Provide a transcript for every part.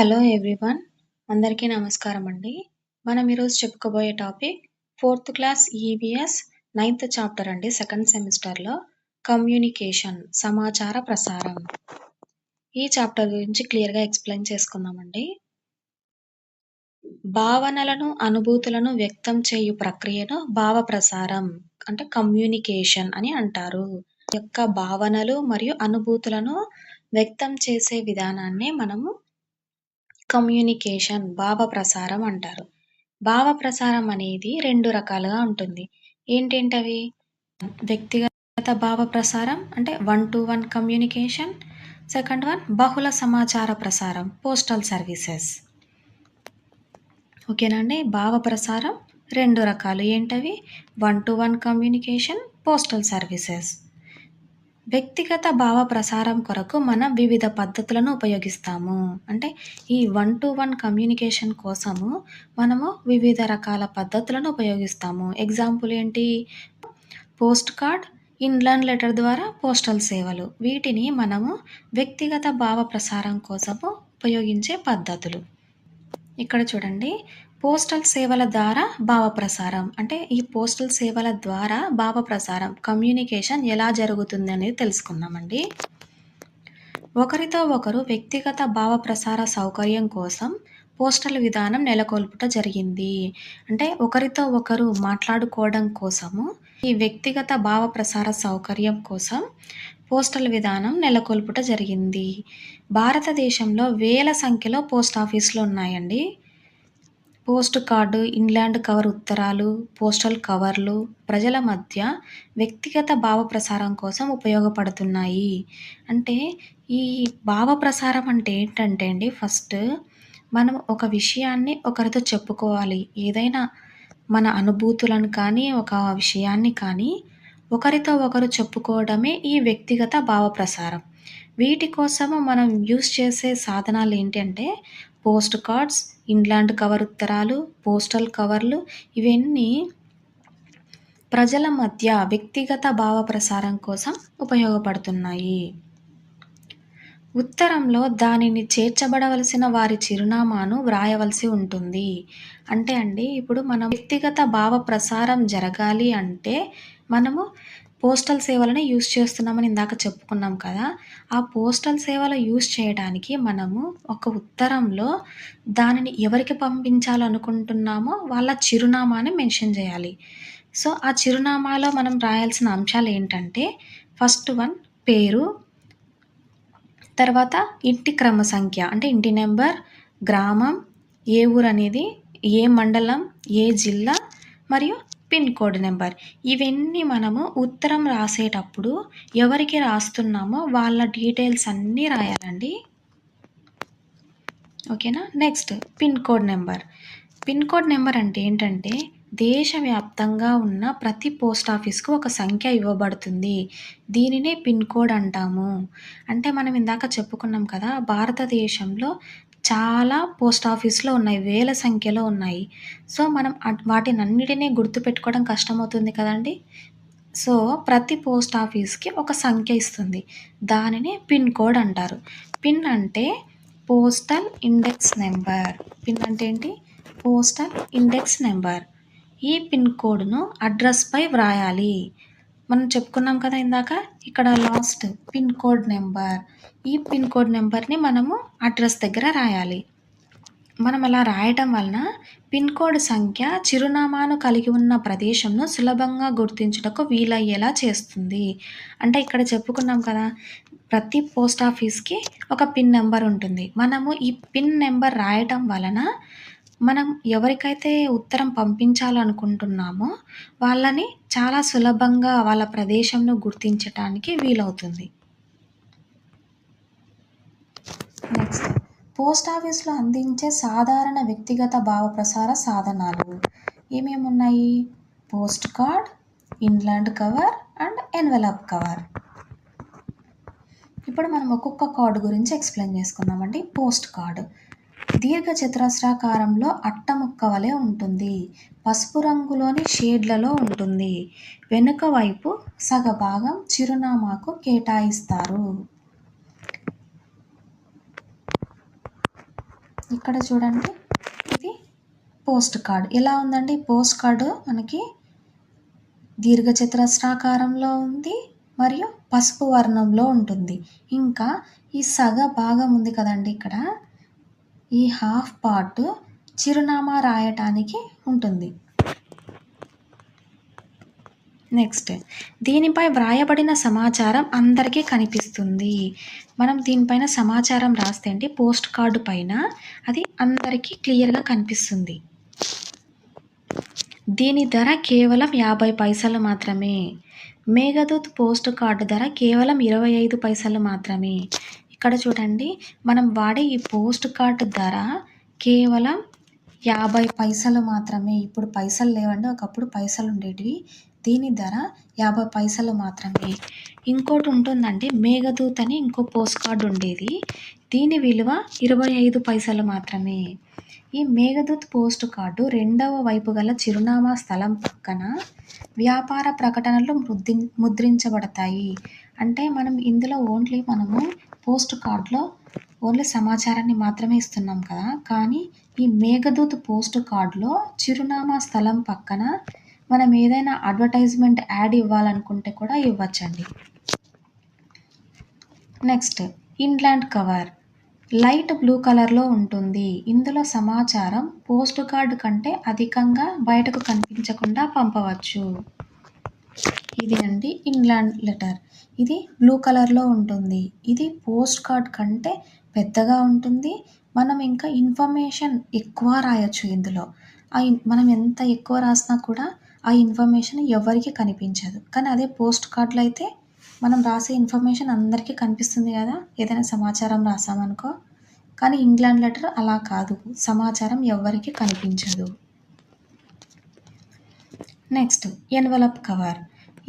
Hello everyone. అందరికీ నమస్కారం అండి. మనం ఈరోజు చెప్పుకోబోయే topic 4th class EVS 9th chapter అండి. సెకండ్ సెమిస్టర్‌లో కమ్యూనికేషన్ సమాచార ప్రసారం. ఈ చాప్టర్ గురించి క్లియర్‌గా ఎక్స్‌ప్లెయిన్ చేసుకుందామండి. భావనలను, అనుభూతులను వ్యక్తం చేయు ప్రక్రియను భావ ప్రసారం అంటే కమ్యూనికేషన్ అని అంటారు. యొక్క భావనలు మరియు అనుభూతులను వ్యక్తం చేసే విధానాన్నే మనము కమ్యూనికేషన్ భావ ప్రసారం అంటారు. భావ ప్రసారం అనేది 2 రకాలుగా ఉంటుంది. ఏంటేంటవి? వ్యక్తిగత భావ ప్రసారం అంటే 1-to-1 కమ్యూనికేషన్. సెకండ్ వన్ బహుళ సమాచార ప్రసారం పోస్టల్ సర్వీసెస్. ఓకేనా అండి. భావ ప్రసారం 2 రకాలు. ఏంటవి? 1-to-1 communication, postal services. వ్యక్తిగత భావ ప్రసారం కొరకు మనం వివిధ పద్ధతులను ఉపయోగిస్తాము. అంటే ఈ 1-to-1 కమ్యూనికేషన్ కోసము మనము వివిధ రకాల పద్ధతులను ఉపయోగిస్తాము. ఎగ్జాంపుల్ ఏంటి? పోస్ట్ కార్డ్, ఇన్‌లాండ్ లెటర్ ద్వారా పోస్టల్ సేవలు. వీటిని మనము వ్యక్తిగత భావ ప్రసారం కోసము ఉపయోగించే పద్ధతులు. ఇక్కడ చూడండి, పోస్టల్ సేవల ద్వారా భావ ప్రసారం అంటే ఈ పోస్టల్ సేవల ద్వారా భావ ప్రసారం కమ్యూనికేషన్ ఎలా జరుగుతుంది అనేది తెలుసుకుందామండి. ఒకరితో ఒకరు వ్యక్తిగత భావ ప్రసార సౌకర్యం కోసం పోస్టల్ విధానం నెలకొల్పుట జరిగింది. అంటే ఒకరితో ఒకరు మాట్లాడుకోవడం కోసము ఈ వ్యక్తిగత భావ ప్రసార సౌకర్యం కోసం పోస్టల్ విధానం నెలకొల్పుట జరిగింది. భారతదేశంలో వేల సంఖ్యలో పోస్ట్ ఆఫీసులు ఉన్నాయండి. పోస్ట్ కార్డు, ఇన్‌లాండ్ కవర్ ఉత్తరాలు, పోస్టల్ కవర్లు ప్రజల మధ్య వ్యక్తిగత భావ ప్రసారం కోసం ఉపయోగపడుతున్నాయి. అంటే ఈ భావ ప్రసారం అంటే ఏంటంటే అండి, ఫస్ట్ మనం ఒక విషయాన్ని ఒకరితో చెప్పుకోవాలి. ఏదైనా మన అనుభూతులను కానీ, ఒక విషయాన్ని కానీ ఒకరితో ఒకరు చెప్పుకోవడమే ఈ వ్యక్తిగత భావ ప్రసారం. వీటి కోసము మనం యూజ్ చేసే సాధనాలు ఏంటంటే పోస్ట్ కార్డ్స్, ఇన్‌లాండ్ కవర్ ఉత్తరాలు, పోస్టల్ కవర్లు ఇవన్నీ ప్రజల మధ్య వ్యక్తిగత భావ ప్రసారం కోసం ఉపయోగపడుతున్నాయి. ఉత్తరంలో దానిని చేర్చబడవలసిన వారి చిరునామాను వ్రాయవలసి ఉంటుంది. అంటే అండి, ఇప్పుడు మనం వ్యక్తిగత భావ ప్రసారం జరగాలి అంటే మనము పోస్టల్ సేవలను యూజ్ చేస్తున్నామని ఇందాక చెప్పుకున్నాం కదా! ఆ పోస్టల్ సేవలు యూజ్ చేయడానికి మనము ఒక ఉత్తరంలో దానిని ఎవరికి పంపించాలనుకుంటున్నామో వాళ్ళ చిరునామాని మెన్షన్ చేయాలి. సో, ఆ చిరునామాలో మనం రాయాల్సిన అంశాలు ఏంటంటే ఫస్ట్ వన్ పేరు, తర్వాత ఇంటి క్రమ సంఖ్య అంటే ఇంటి నెంబర్, గ్రామం, ఏ ఊరనేది, ఏ మండలం, ఏ జిల్లా మరియు పిన్ కోడ్ నెంబర్. ఇవన్నీ మనము ఉత్తరం రాసేటప్పుడు ఎవరికి రాస్తున్నామో వాళ్ళ డీటెయిల్స్ అన్నీ రాయాలండి. ఓకేనా? Next pin code number. Pin code number అంటే ఏంటంటే దేశవ్యాప్తంగా ఉన్న ప్రతి పోస్ట్ ఆఫీస్‌కు ఒక సంఖ్య ఇవ్వబడుతుంది. దీనినే పిన్ కోడ్ అంటాము. అంటే మనం ఇందాక చెప్పుకున్నాం కదా! భారతదేశంలో చాలా పోస్ట్ ఆఫీస్‌లు ఉన్నాయి. వేల సంఖ్యలో ఉన్నాయి. సో, మనం వాటినన్నిటిని గుర్తుపెట్టుకోవడం కష్టమవుతుంది కదండీ! సో, ప్రతి పోస్ట్ ఆఫీస్‌కి ఒక సంఖ్య ఇస్తుంది. దానిని పిన్ కోడ్ అంటారు. పిన్ అంటే పోస్టల్ ఇండెక్స్ నెంబర్. పిన్ అంటే ఏంటి? Postal index number. ఈ పిన్ కోడ్‌ను అడ్రస్‌పై వ్రాయాలి. మనం చెప్పుకున్నాం కదా ఇందాక, ఇక్కడ లాస్ట్ పిన్ కోడ్ నెంబర్. ఈ పిన్ కోడ్ నెంబర్‌ని మనము అడ్రస్ దగ్గర రాయాలి. మనం అలా రాయటం వలన పిన్ కోడ్ సంఖ్య చిరునామాను కలిగి ఉన్న ప్రదేశంను సులభంగా గుర్తించుటకు వీలయ్యేలా చేస్తుంది. అంటే ఇక్కడ చెప్పుకున్నాం కదా! ప్రతి పోస్ట్ ఆఫీస్‌కి ఒక పిన్ నెంబర్ ఉంటుంది. మనము ఈ పిన్ నెంబర్ రాయటం వలన మనం ఎవరికైతే ఉత్తరం పంపించాలనుకుంటున్నామో వాళ్ళని చాలా సులభంగా వాళ్ళ ప్రదేశంను గుర్తించటానికి వీలవుతుంది. నెక్స్ట్ పోస్ట్ ఆఫీస్‌లో అందించే సాధారణ వ్యక్తిగత భావ ప్రసార సాధనాలు ఏమేమున్నాయి? Post card, inland cover and envelope cover. ఇప్పుడు మనం ఒక్కొక్క కార్డ్ గురించి ఎక్స్‌ప్లెయిన్ చేసుకుందామండి. పోస్ట్ కార్డ్ దీర్ఘ చతురస్రాకారంలో అట్టముక్క వలె ఉంటుంది. పసుపు రంగులోని షేడ్లలో ఉంటుంది. వెనుక వైపు సగభాగం చిరునామాకు కేటాయిస్తారు. ఇక్కడ చూడండి, ఇది పోస్ట్ కార్డ్. ఎలా ఉందండి పోస్ట్ కార్డు? మనకి దీర్ఘచతురస్రాకారంలో ఉంది మరియు పసుపు వర్ణంలో ఉంటుంది. ఇంకా ఈ సగ భాగం ఉంది కదండీ ఇక్కడ, ఈ హాఫ్ పార్ట్ చిరునామా రాయటానికి ఉంటుంది. నెక్స్ట్, దీనిపై వ్రాయబడిన సమాచారం అందరికీ కనిపిస్తుంది. మనం దీనిపైన సమాచారం రాస్తే అండి పోస్ట్ కార్డు పైన అది అందరికీ క్లియర్గా కనిపిస్తుంది. దీని ధర కేవలం 50 పైసలు మాత్రమే. మేఘదూత్ పోస్ట్ కార్డు ధర కేవలం 25 పైసలు మాత్రమే. ఇక్కడ చూడండి, మనం వాడే ఈ పోస్ట్ కార్డు ధర కేవలం 50 పైసలు మాత్రమే. ఇప్పుడు పైసలు లేవండి, ఒకప్పుడు పైసలు ఉండేటివి. దీని ధర 50 పైసలు మాత్రమే. ఇంకోటి ఉంటుందండి, మేఘదూత్ అని ఇంకో పోస్ట్ కార్డు ఉండేది. దీని విలువ 25 పైసలు మాత్రమే. ఈ మేఘదూత్ పోస్ట్ కార్డు రెండవ వైపు గల చిరునామా స్థలం పక్కన వ్యాపార ప్రకటనలు ముద్రించబడతాయి. అంటే మనం ఇందులో మనము పోస్ట్ కార్డులో ఓన్లీ సమాచారాన్ని మాత్రమే ఇస్తున్నాం కదా, కానీ ఈ మేఘదూత్ పోస్ట్ కార్డులో చిరునామా స్థలం పక్కన మనం ఏదైనా అడ్వర్టైజ్మెంట్ యాడ్ ఇవ్వాలనుకుంటే కూడా ఇవ్వచ్చండి. Next, inland cover light blue కలర్లో ఉంటుంది. ఇందులో సమాచారం పోస్ట్ కార్డు కంటే అధికంగా బయటకు కనిపించకుండా పంపవచ్చు. ఇది అండి ఇన్లాండ్ లెటర్. ఇది బ్లూ కలర్లో ఉంటుంది. ఇది పోస్ట్ కార్డ్ కంటే పెద్దగా ఉంటుంది. మనం ఇంకా ఇన్ఫర్మేషన్ ఎక్కువ రాయొచ్చు ఇందులో. మనం ఎంత ఎక్కువ రాసినా కూడా ఆ ఇన్ఫర్మేషన్ ఎవరికి కనిపించదు. కానీ అదే పోస్ట్ కార్డులో అయితే మనం రాసే ఇన్ఫర్మేషన్ అందరికీ కనిపిస్తుంది కదా, ఏదైనా సమాచారం రాసామనుకో. కానీ ఇంగ్లాండ్ లెటర్ అలా కాదు, సమాచారం ఎవరికి కనిపించదు. Next, envelope cover.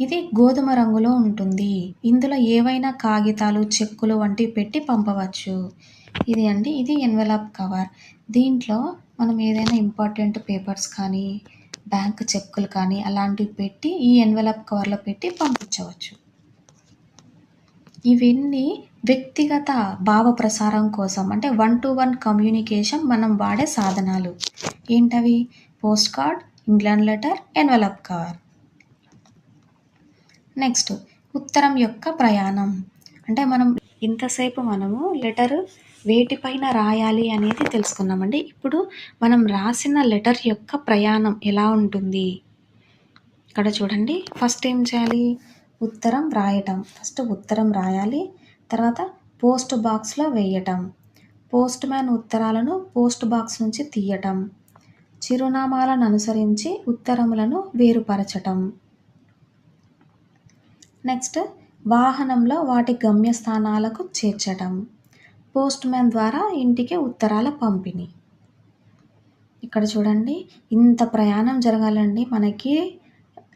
ఇది గోధుమ రంగులో ఉంటుంది. ఇందులో ఏవైనా కాగితాలు, చెక్కులు వంటివి పెట్టి పంపవచ్చు. ఇది అండి, ఇది ఎన్వలప్ కవర్. దీంట్లో మనం ఏదైనా ఇంపార్టెంట్ పేపర్స్ కానీ, బ్యాంక్ చెక్కులు కానీ అలాంటివి పెట్టి ఈ ఎన్వలప్ కవర్లో పెట్టి పంపించవచ్చు. ఇవన్నీ వ్యక్తిగత భావ ప్రసారం కోసం, అంటే 1-to-1 కమ్యూనికేషన్ మనం వాడే సాధనాలు. ఏంటవి? Post card, England letter, envelope cover. Next, ఉత్తరం యొక్క ప్రయాణం. అంటే మనం ఇంతసేపు మనము లెటర్ వేటిపైన రాయాలి అనేది తెలుసుకున్నామండి. ఇప్పుడు మనం రాసిన లెటర్ యొక్క ప్రయాణం ఎలా ఉంటుంది? ఇక్కడ చూడండి, ఫస్ట్ ఏం చేయాలి? ఉత్తరం రాయటం. ఫస్ట్ ఉత్తరం రాయాలి, తర్వాత పోస్ట్ బాక్స్లో వేయటం, పోస్ట్ మ్యాన్ ఉత్తరాలను పోస్ట్ బాక్స్ నుంచి తీయటం, చిరునామాలను అనుసరించి ఉత్తరములను వేరుపరచటం. నెక్స్ట్, వాహనంలో వాటి గమ్యస్థానాలకు చేర్చటం, పోస్ట్ మ్యాన్ ద్వారా ఇంటికి ఉత్తరాల పంపిణీ. ఇక్కడ చూడండి, ఇంత ప్రయాణం జరగాలండి. మనకి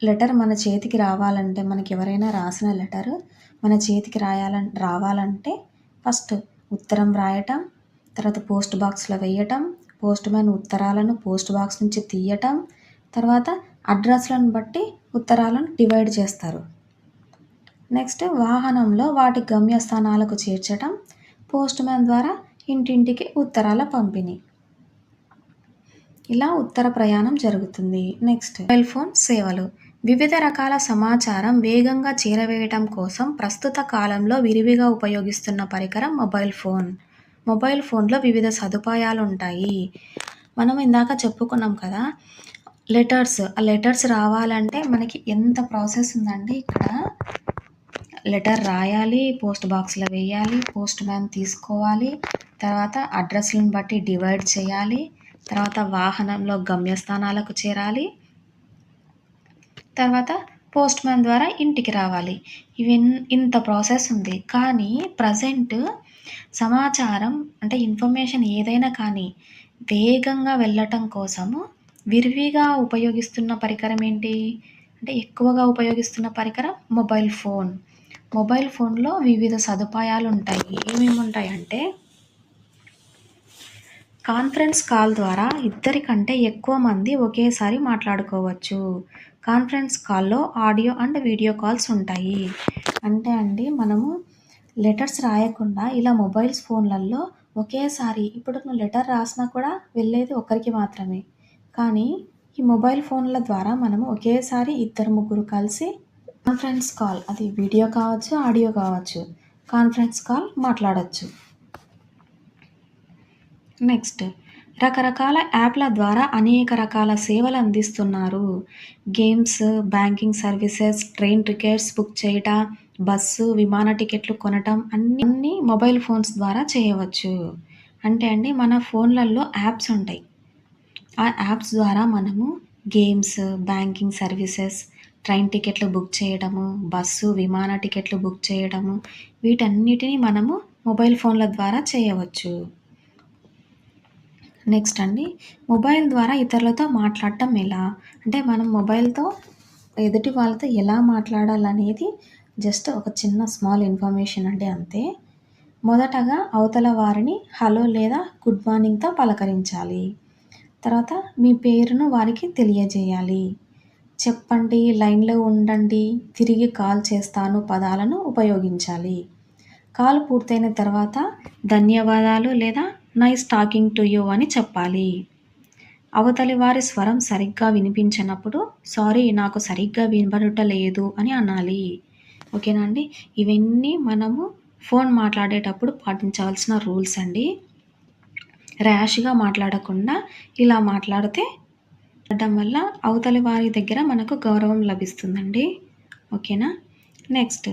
లెటర్ మన చేతికి రావాలంటే, మనకి ఎవరైనా రాసిన లెటర్ మన చేతికి రావాలంటే ఫస్ట్ ఉత్తరం రాయటం, తర్వాత పోస్ట్ బాక్స్లో వేయటం, పోస్ట్ మ్యాన్ ఉత్తరాలను పోస్ట్ బాక్స్ నుంచి తీయటం, తర్వాత అడ్రస్లను బట్టి ఉత్తరాలను డివైడ్ చేస్తారు. నెక్స్ట్, వాహనంలో వాటి గమ్యస్థానాలకు చేర్చటం, పోస్ట్ మ్యాన్ ద్వారా ఇంటింటికి ఉత్తరాల పంపిణీ. ఇలా ఉత్తర ప్రయాణం జరుగుతుంది. నెక్స్ట్, మొబైల్ ఫోన్ సేవలు. వివిధ రకాల సమాచారం వేగంగా చేరవేయటం కోసం ప్రస్తుత కాలంలో విరివిగా ఉపయోగిస్తున్న పరికరం మొబైల్ ఫోన్. మొబైల్ ఫోన్లో వివిధ సదుపాయాలు ఉంటాయి. మనం ఇందాక చెప్పుకున్నాం కదా, ఆ లెటర్స్ రావాలంటే మనకి ఎంత ప్రాసెస్ ఉందండి. ఇక్కడ లెటర్ రాయాలి, పోస్ట్ బాక్స్లో వేయాలి, పోస్ట్ మ్యాన్ తీసుకోవాలి, తర్వాత అడ్రస్లను బట్టి డివైడ్ చేయాలి, తర్వాత వాహనంలో గమ్యస్థానాలకు చేరాలి, తర్వాత పోస్ట్ మ్యాన్ ద్వారా ఇంటికి రావాలి. ఇంత ప్రాసెస్ ఉంది. కానీ ప్రజెంట్ సమాచారం, అంటే ఇన్ఫర్మేషన్ ఏదైనా కానీ వేగంగా వెళ్ళటం కోసము విరివిగా ఉపయోగిస్తున్న పరికరం ఏంటి అంటే, ఎక్కువగా ఉపయోగిస్తున్న పరికరం మొబైల్ ఫోన్. మొబైల్ ఫోన్లో వివిధ సదుపాయాలు ఉంటాయి. ఏమేమి ఉంటాయంటే, కాన్ఫరెన్స్ కాల్ ద్వారా 2 కంటే ఎక్కువ మంది ఒకేసారి మాట్లాడుకోవచ్చు. కాన్ఫరెన్స్ కాల్లో ఆడియో అండ్ వీడియో కాల్స్ ఉంటాయి. అంటే అండి, మనము లెటర్స్ రాయకుండా ఇలా మొబైల్స్ ఫోన్లలో ఒకేసారి ఇప్పుడు నువ్వు లెటర్ రాసినా కూడా వెళ్ళేది ఒక్కరికి మాత్రమే. కానీ ఈ మొబైల్ ఫోన్ల ద్వారా మనము ఒకేసారి ఇద్దరు, ముగ్గురు కలిసి కాన్ఫరెన్స్ కాల్, అది వీడియో కావచ్చు, ఆడియో కావచ్చు. కాన్ఫరెన్స్ కాల్ మాట్లాడొచ్చు. నెక్స్ట్, రకరకాల యాప్ల ద్వారా అనేక రకాల సేవలు అందిస్తున్నారు. Games, banking services, train tickets book చేయట, బస్సు, విమాన టికెట్లు కొనటం అన్నీ మొబైల్ ఫోన్స్ ద్వారా చేయవచ్చు. అంటే అండి మన ఫోన్లలో యాప్స్ ఉంటాయి. ఆ యాప్స్ ద్వారా మనము గేమ్స్, బ్యాంకింగ్ సర్వీసెస్, ట్రైన్ టికెట్లు బుక్ చేయడము, బస్సు, విమాన టికెట్లు బుక్ చేయడము, వీటన్నిటిని మనము మొబైల్ ఫోన్ల ద్వారా చేయవచ్చు. నెక్స్ట్ అండి, మొబైల్ ద్వారా ఇతరులతో మాట్లాడటం ఎలా? అంటే మనం మొబైల్‌తో ఎదుటి వాళ్ళతో ఎలా మాట్లాడాలనేది జస్ట్ ఒక చిన్న స్మాల్ ఇన్ఫర్మేషన్ అండి అంతే. మొదటగా అవతల వారిని హలో లేదా గుడ్ మార్నింగ్‌తో పలకరించాలి. తర్వాత మీ పేరును వారికి తెలియజేయాలి. చెప్పండి, లైన్‌లో ఉండండి, తిరిగి కాల్ చేస్తాను పదాలను ఉపయోగించాలి. కాల్ పూర్తయిన తర్వాత ధన్యవాదాలు లేదా నైస్ టాకింగ్ టు యూ అని చెప్పాలి. అవతలి వారి స్వరం సరిగ్గా వినిపించనప్పుడు సారీ నాకు సరిగ్గా వినబడటలేదు అని అనాలి. ఓకేనా అండి? ఇవన్నీ మనము ఫోన్ మాట్లాడేటప్పుడు పాటించవలసిన రూల్స్ అండి. ర్యాష్‌గా మాట్లాడకుండా ఇలా మాట్లాడడం వల్ల అవతలి వారి దగ్గర మనకు గౌరవం లభిస్తుందండి. ఓకేనా? నెక్స్ట్,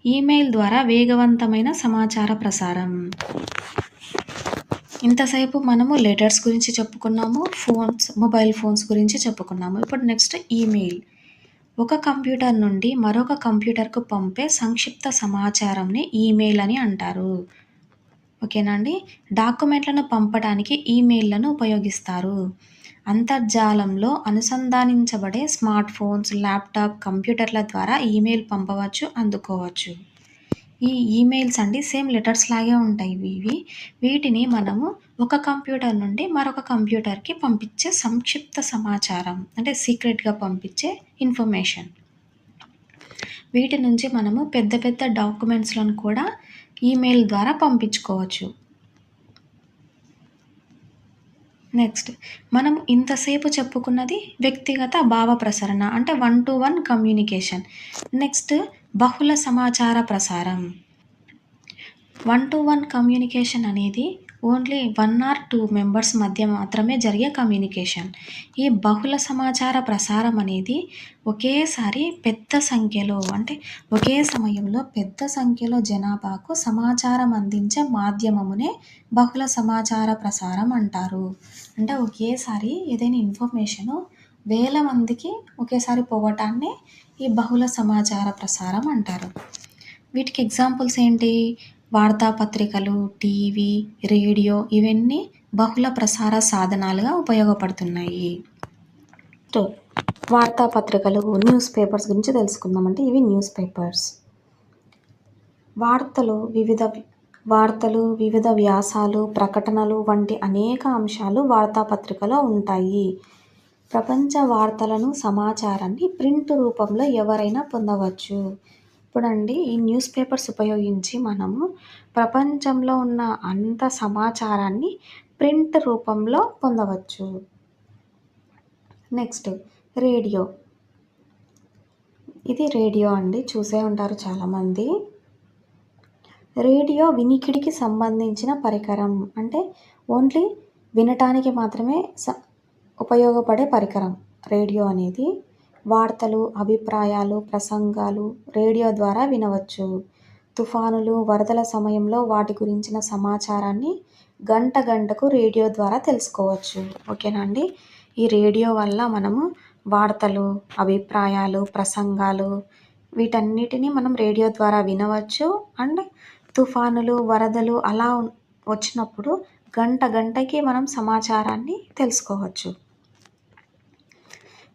ఈమెయిల్ ద్వారా వేగవంతమైన సమాచార ప్రసారం. ఇంతసేపు మనము లెటర్స్ గురించి చెప్పుకున్నాము, మొబైల్ ఫోన్స్ గురించి చెప్పుకున్నాము. ఇప్పుడు నెక్స్ట్ ఈమెయిల్. ఒక కంప్యూటర్ నుండి మరొక కంప్యూటర్‌కు పంపే సంక్షిప్త సమాచారంని ఈమెయిల్ అని అంటారు. ఓకేనా అండి? డాక్యుమెంట్లను పంపడానికి ఈమెయిల్‌లను ఉపయోగిస్తారు. అంతర్జాలంలో అనుసంధానించబడే స్మార్ట్ ఫోన్స్, ల్యాప్‌టాప్, కంప్యూటర్ల ద్వారా ఈమెయిల్ పంపవచ్చు, అందుకోవచ్చు. ఈ ఈమెయిల్స్ అండి సేమ్ లెటర్స్ లాగే ఉంటాయి ఇవి. వీటిని మనము ఒక కంప్యూటర్ నుండి మరొక కంప్యూటర్‌కి పంపించే సంక్షిప్త సమాచారం. అంటే సీక్రెట్‌గా పంపించే ఇన్ఫర్మేషన్. వీటి నుంచి మనము పెద్ద పెద్ద డాక్యుమెంట్స్‌లను కూడా ఈమెయిల్ ద్వారా పంపించుకోవచ్చు. నెక్స్ట్, మనం ఇంతసేపు చెప్పుకున్నది వ్యక్తిగత భావ ప్రసరణ అంటే 1-to-1 కమ్యూనికేషన్. నెక్స్ట్, బహుళ సమాచార ప్రసారం. 1-to-1 కమ్యూనికేషన్ అనేది ఓన్లీ 1 ఆర్ 2 మెంబర్స్ మధ్య మాత్రమే జరిగే కమ్యూనికేషన్. ఈ బహుళ సమాచార ప్రసారం అనేది ఒకేసారి పెద్ద సంఖ్యలో అంటే ఒకే సమయంలో పెద్ద సంఖ్యలో జనాభాకు సమాచారం అందించే మాధ్యమమునే బహుళ సమాచార ప్రసారం అంటారు. అంటే ఒకేసారి ఏదైనా ఇన్ఫర్మేషను వేల మందికి ఒకేసారి పోవటాన్నే ఈ బహుళ సమాచార ప్రసారం అంటారు. వీటికి ఎగ్జాంపుల్స్ ఏంటి? వార్తాపత్రికలు, టీవీ, రేడియో ఇవన్నీ బహుళ ప్రసార సాధనాలుగా ఉపయోగపడుతున్నాయి. వార్తాపత్రికలు, న్యూస్ పేపర్స్ గురించి తెలుసుకుందాం. అంటే ఇవి న్యూస్ పేపర్స్. వార్తలు, వివిధ వ్యాసాలు, ప్రకటనలు వంటి అనేక అంశాలు వార్తాపత్రికలో ఉంటాయి. ప్రపంచ వార్తలను, సమాచారాన్ని ప్రింట్ రూపంలో ఎవరైనా పొందవచ్చు. ఇప్పుడండి ఈ న్యూస్ పేపర్స్ ఉపయోగించి మనము ప్రపంచంలో ఉన్న అంత సమాచారాన్ని ప్రింట్ రూపంలో పొందవచ్చు. Next, radio. ఇది రేడియో అండి, చూసే ఉంటారు చాలామంది. రేడియో వినికిడికి సంబంధించిన పరికరం. అంటే ఓన్లీ వినటానికి మాత్రమే ఉపయోగపడే పరికరం రేడియో అనేది. వార్తలు, అభిప్రాయాలు, ప్రసంగాలు రేడియో ద్వారా వినవచ్చు. తుఫానులు, వరదల సమయంలో వాటి గురించిన సమాచారాన్ని గంటకు రేడియో ద్వారా తెలుసుకోవచ్చు. ఓకేనా అండి? ఈ రేడియో వల్ల మనము వార్తలు, అభిప్రాయాలు, ప్రసంగాలు వీటన్నిటిని మనం రేడియో ద్వారా వినవచ్చు. అండ్ తుఫానులు, వరదలు అలా వచ్చినప్పుడు గంటకి మనం సమాచారాన్ని తెలుసుకోవచ్చు.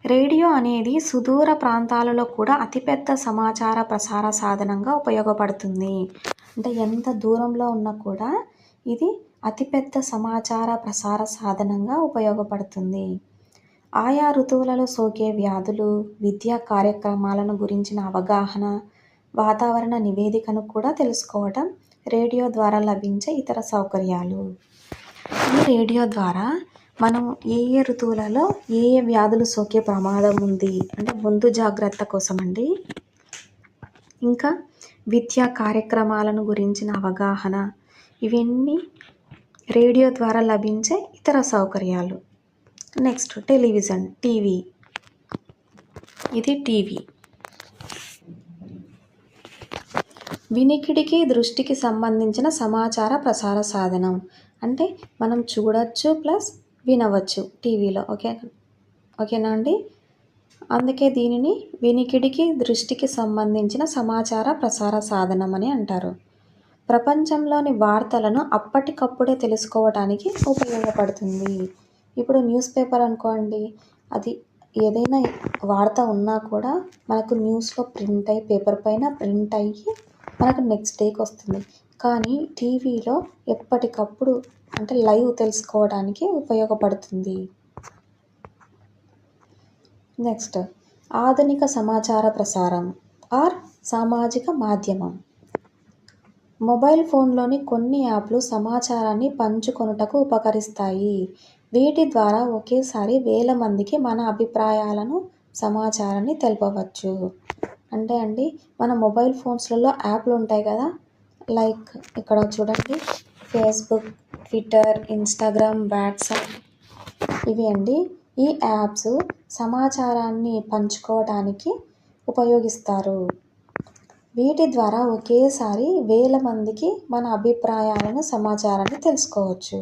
రేడియో అనేది సుదూర ప్రాంతాలలో కూడా అతిపెద్ద సమాచార ప్రసార సాధనంగా ఉపయోగపడుతుంది. అంటే ఎంత దూరంలో ఉన్నా కూడా ఇది అతిపెద్ద సమాచార ప్రసార సాధనంగా ఉపయోగపడుతుంది. ఆయా ఋతువులలో సోకే వ్యాధులు, విద్యా కార్యక్రమాలను గురించిన అవగాహన, వాతావరణ నివేదికను కూడా తెలుసుకోవడం రేడియో ద్వారా లభించే ఇతర సౌకర్యాలు. ఈ రేడియో ద్వారా మనం ఏ ఏ ఋతువులలో ఏ ఏ వ్యాధులు సోకే ప్రమాదం ఉంది అంటే ముందు జాగ్రత్త కోసమండి. ఇంకా విద్యా కార్యక్రమాలను గురించిన అవగాహన, ఇవన్నీ రేడియో ద్వారా లభించే ఇతర సౌకర్యాలు. Next television, TV. ఇది టీవీ. వినికిడికి దృష్టికి సంబంధించిన సమాచార ప్రసార సాధనం. అంటే మనం చూడొచ్చు ప్లస్ వినవచ్చు టీవీలో. ఓకేనా అండి. అందుకే దీనిని వినికిడికి దృష్టికి సంబంధించిన సమాచార ప్రసార సాధనం అని అంటారు. ప్రపంచంలోని వార్తలను అప్పటికప్పుడే తెలుసుకోవడానికి ఉపయోగపడుతుంది. ఇప్పుడు న్యూస్ పేపర్ అనుకోండి, అది ఏదైనా వార్త ఉన్నా కూడా మనకు న్యూస్లో ప్రింట్ అయ్యి పేపర్ పైన ప్రింట్ అయ్యి మనకు నెక్స్ట్ డేకి వస్తుంది. కానీ టీవీలో ఎప్పటికప్పుడు అంటే లైవ్ తెలుసుకోవడానికి ఉపయోగపడుతుంది. నెక్స్ట్ ఆధునిక సమాచార ప్రసారం ఆర్ సామాజిక మాధ్యమం. మొబైల్ ఫోన్లోని కొన్ని యాప్లు సమాచారాన్ని పంచుకొనుటకు ఉపకరిస్తాయి. వీటి ద్వారా ఒకేసారి వేల మందికి మన అభిప్రాయాలను, సమాచారాన్ని తెలపవచ్చు. అంటే అండి మన మొబైల్ ఫోన్స్లలో యాప్లు ఉంటాయి కదా, లైక్ ఇక్కడ చూడండి ఫేస్బుక్, ట్విట్టర్, ఇన్స్టాగ్రామ్, వాట్సాప్. ఇవి అండి ఈ యాప్స్ సమాచారాన్ని పంచుకోవడానికి ఉపయోగిస్తారు. వీటి ద్వారా ఒకేసారి వేల మందికి మన అభిప్రాయాలను, సమాచారాన్ని తెలుసుకోవచ్చు.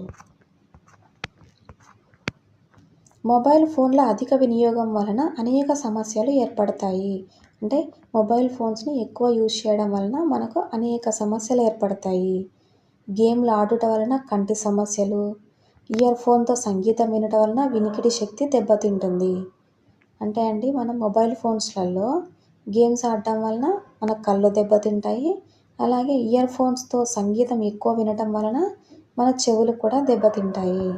మొబైల్ ఫోన్ల అధిక వినియోగం వలన అనేక సమస్యలు ఏర్పడతాయి. అంటే మొబైల్ ఫోన్స్ని ఎక్కువ యూజ్ చేయడం వలన మనకు అనేక సమస్యలు ఏర్పడతాయి. గేమ్లు ఆడుట వలన కంటి సమస్యలు, ఇయర్ ఫోన్తో సంగీతం వినటం వలన వినికిడి శక్తి దెబ్బతింటుంది. అంటే అండి మనం మొబైల్ ఫోన్స్లలో గేమ్స్ ఆడటం వలన మన కళ్ళు దెబ్బతింటాయి. అలాగే ఇయర్ ఫోన్స్తో సంగీతం ఎక్కువ వినటం వలన మన చెవులు కూడా దెబ్బతింటాయి.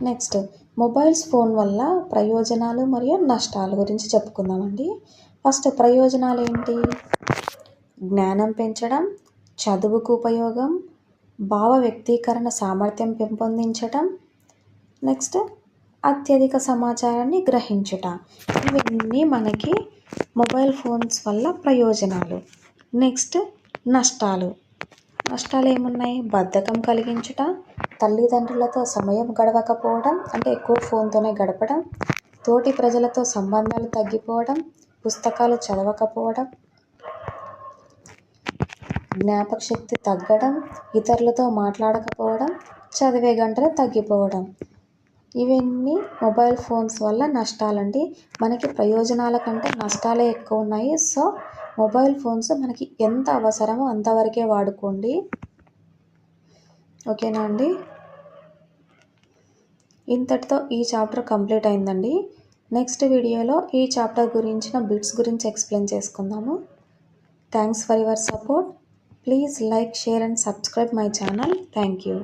నెక్స్ట్ మొబైల్స్ ఫోన్ వల్ల ప్రయోజనాలు మరియు నష్టాల గురించి చెప్పుకుందామండి. ఫస్ట్ ప్రయోజనాలు ఏంటి? జ్ఞానం పెంచడం, చదువుకు ఉపయోగం, భావ వ్యక్తీకరణ సామర్థ్యం పెంపొందించటం, నెక్స్ట్ అత్యధిక సమాచారాన్ని గ్రహించుట. ఇవన్నీ మనకి మొబైల్ ఫోన్స్ వల్ల ప్రయోజనాలు. నెక్స్ట్ నష్టాలు ఏమున్నాయి? బద్ధకం కలిగించుట, తల్లిదండ్రులతో సమయం గడవకపోవడం అంటే ఎక్కువ ఫోన్తోనే గడపడం, తోటి ప్రజలతో సంబంధాలు తగ్గిపోవడం, పుస్తకాలు చదవకపోవడం, జ్ఞాపక శక్తి తగ్గడం, ఇతరులతో మాట్లాడకపోవడం, చదివే గంటలు తగ్గిపోవడం. ఇవన్నీ మొబైల్ ఫోన్స్ వల్ల నష్టాలండి. మనకి ప్రయోజనాల కంటే నష్టాలే ఎక్కువ ఉన్నాయి. సో మొబైల్ ఫోన్స్ మనకి ఎంత అవసరమో అంతవరకే వాడుకోండి. ఓకేనా అండి. ఇంతటితో ఈ చాప్టర్ కంప్లీట్ అయిందండి. నెక్స్ట్ వీడియోలో ఈ చాప్టర్ గురించిన బిట్స్ గురించి ఎక్స్ప్లెయిన్ చేసుకుందాము. Thanks for your support. Please like, share and subscribe my channel. Thank you.